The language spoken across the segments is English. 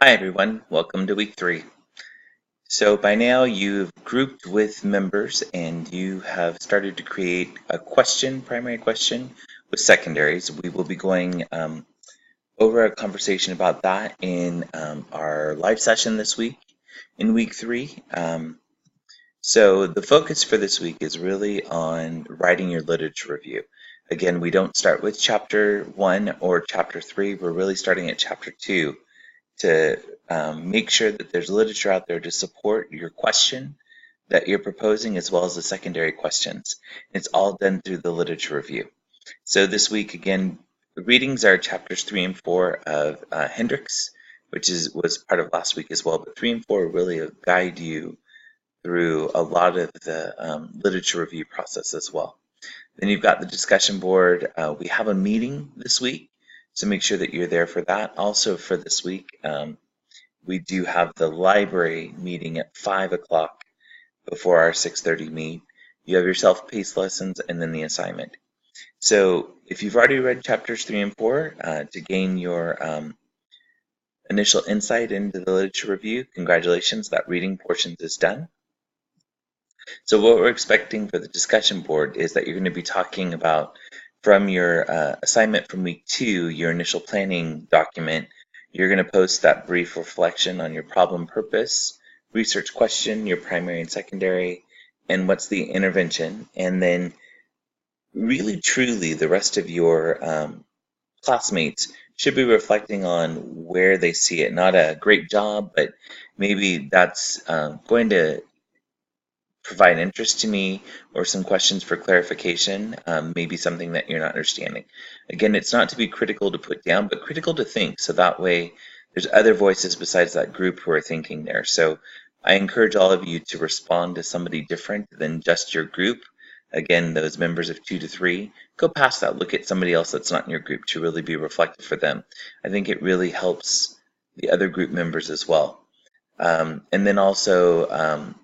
Hi everyone, welcome to week 3. So by now you've grouped with members and you have started to create a primary question with secondaries. We will be going over a conversation about that in our live session this week in week 3. So the focus for this week is really on writing your literature review. Again, we don't start with chapter 1 or chapter 3, we're really starting at chapter 2 to make sure that there's literature out there to support your question that you're proposing as well as the secondary questions. It's all done through the literature review. So this week, again, the readings are chapters 3 and 4 of Hendricks, which was part of last week as well, but 3 and 4 really guide you through a lot of the literature review process as well. Then you've got the discussion board. We have a meeting this week, so make sure that you're there for that. Also for this week, we do have the library meeting at 5 o'clock before our 6:30 meet. You have your self-paced lessons and then the assignment. So if you've already read chapters 3 and 4 to gain your initial insight into the literature review, congratulations, that reading portion is done. So what we're expecting for the discussion board is that you're going to be talking about from your assignment from week 2, your initial planning document. You're going to post that brief reflection on your problem purpose, research question, your primary and secondary, and what's the intervention. And then really truly the rest of your classmates should be reflecting on where they see it. Not a great job, but maybe that's going to provide interest to me or some questions for clarification, maybe something that you're not understanding. Again, it's not to be critical to put down, but critical to think. So that way there's other voices besides that group who are thinking there. So I encourage all of you to respond to somebody different than just your group. Again, those members of 2 to 3, go past that. Look at somebody else that's not in your group to really be reflective for them. I think it really helps the other group members as well. And then also,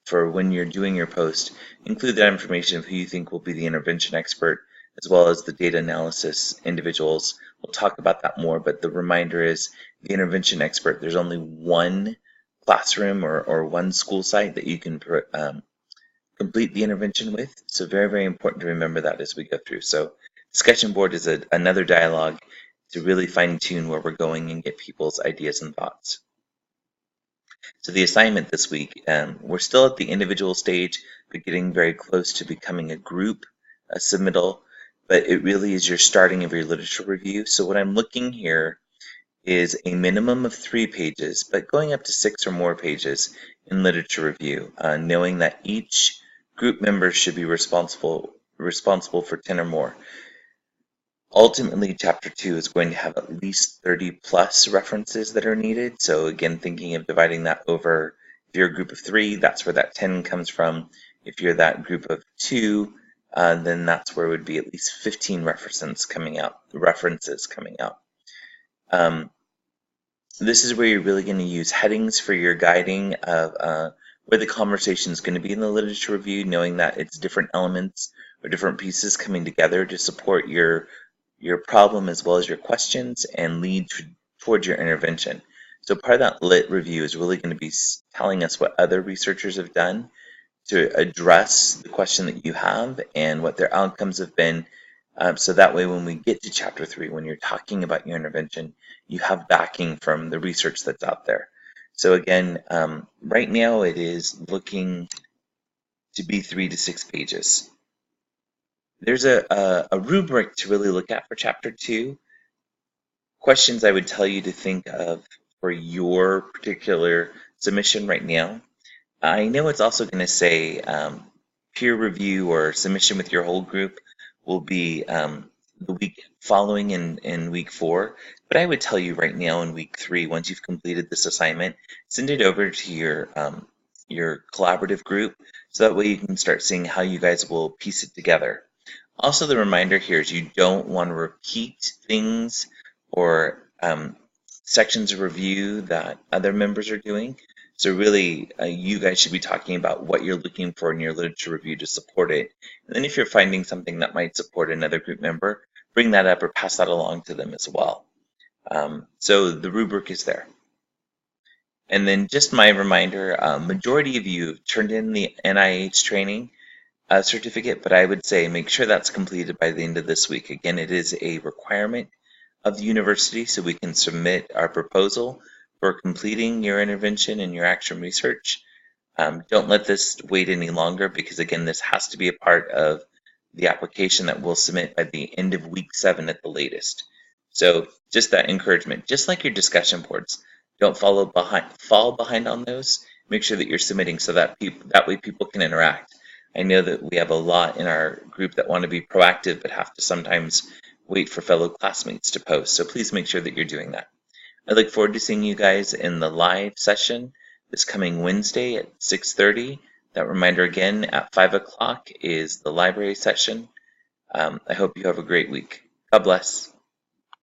for when you're doing your post, include that information of who you think will be the intervention expert, as well as the data analysis individuals. We'll talk about that more, but the reminder is the intervention expert, there's only one classroom or one school site that you can complete the intervention with. So very, very important to remember that as we go through. So discussion board is another dialogue to really fine tune where we're going and get people's ideas and thoughts. So the assignment this week, we're still at the individual stage, but getting very close to becoming a group submittal, but it really is your starting of your literature review. So what I'm looking here is a minimum of 3 pages, but going up to 6 or more pages in literature review, knowing that each group member should be responsible for 10 or more. Ultimately, chapter 2 is going to have at least 30 plus references that are needed. So again, thinking of dividing that over, if you're a group of 3, that's where that 10 comes from. If you're that group of 2, then that's where it would be at least 15 references coming out. This is where you're really going to use headings for your guiding of where the conversation is going to be in the literature review, knowing that it's different elements or different pieces coming together to support your problem as well as your questions and lead towards your intervention. So part of that lit review is really going to be telling us what other researchers have done to address the question that you have and what their outcomes have been. So that way when we get to chapter 3, when you're talking about your intervention, you have backing from the research that's out there. So again, right now it is looking to be 3 to 6 pages. There's a rubric to really look at for chapter 2. Questions I would tell you to think of for your particular submission right now. I know it's also going to say peer review or submission with your whole group will be the week following in week 4, but I would tell you right now in week 3, once you've completed this assignment, send it over to your collaborative group so that way you can start seeing how you guys will piece it together. Also, the reminder here is you don't want to repeat things or sections of review that other members are doing. So really, you guys should be talking about what you're looking for in your literature review to support it. And then if you're finding something that might support another group member, bring that up or pass that along to them as well. So the rubric is there. And then just my reminder, majority of you have turned in the NIH training certificate, but I would say make sure that's completed by the end of this week. Again, it is a requirement of the university so we can submit our proposal for completing your intervention and your action research. Don't let this wait any longer because again, this has to be a part of the application that we'll submit by the end of week 7 at the latest. So just that encouragement, just like your discussion boards, don't fall behind on those. Make sure that you're submitting so that that way people can interact. I know that we have a lot in our group that want to be proactive but have to sometimes wait for fellow classmates to post. So please make sure that you're doing that. I look forward to seeing you guys in the live session this coming Wednesday at 6:30. That reminder again at 5 o'clock is the library session. I hope you have a great week. God bless.